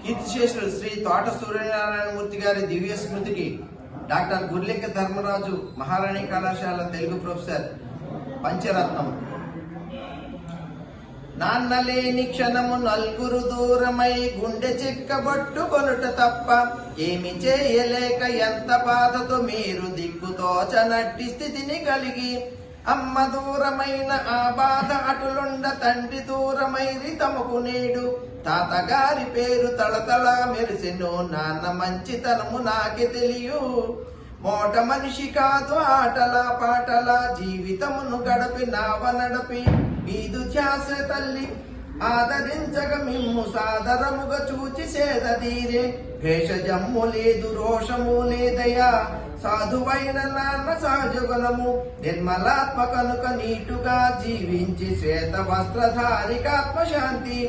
కీర్తిశేషులు శ్రీ తోట సూర్యనారాయణమూర్తి గారి దివ్య స్మృతికి డాక్టర్ గుర్లెక్క ధర్మరాజు మహారాణి కళాశాల తెలుగు ప్రొఫెసర్ పంచరత్నం. నాన్నలేని క్షణము నలుగురు దూరమై గుండె చిక్కబొట్టుకొనుట తప్ప ఏమి చేయలేక ఎంత బాధతో మీరు దిక్కుతోచనట్టి స్థితిని కలిగి అమ్మ దూరమైన ఆ బాధ అటులుండ తండ్రి దూరమైరి తమకు నేడు తాతగారి పేరు తళతళ మెరిసెను నాన్న మంచితనము నాకే తెలియు మోట మనిషి కాదు ఆటల పాటల జీవితమును గడపి నావ నడపి మీదు ధ్యాస తల్లి ఆదరించగ మిమ్ము సాదరముగా చూచి సేదీరే భేషజమ్ము లేదు రోషము లేదయా సాధువైన నాన్న సహజగుణము నిర్మలాత్మ కనుక నీటుగా జీవించి శ్వేత వస్త్రధారికాత్మశాంతి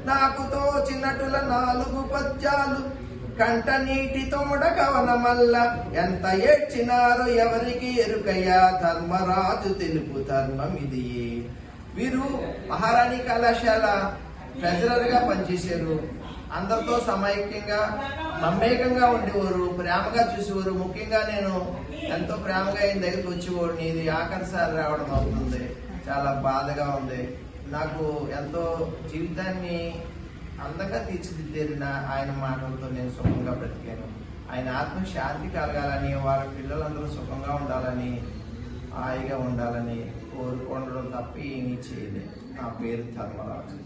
నాకు తోచినటుల 4 పద్యాలు కంట నీటి తోడ కవనమల్ల ఎంత ఏడ్చినారో ఎవరికి ఎరుకయ్యా ధర్మరాజు తెలుపు ధర్మం ఇది. వీరు మహారాణి కళాశాల ట్రెజరర్ గా పనిచేశారు. అందరితో సమైక్యంగా మమేకంగా ఉండేవారు, ప్రేమగా చూసేవారు. ముఖ్యంగా నేను ఎంతో ప్రేమగా ఆయన దగ్గరికి వచ్చేవాడిని. ఇది ఆఖరిసారి రావడం అవుతుంది, చాలా బాధగా ఉంది. నాకు ఎంతో జీవితాన్ని అందంగా తీర్చిదిద్దేది ఆయన మాటలతో నేను సుఖంగా బ్రతికాను. ఆయన ఆత్మ శాంతి కలగాలని, వారి పిల్లలందరూ సుఖంగా ఉండాలని, హాయిగా ఉండాలని కోరుకోవడం తప్ప ఏమీ చేయలేదు. నా పేరు ధర్మరాజు.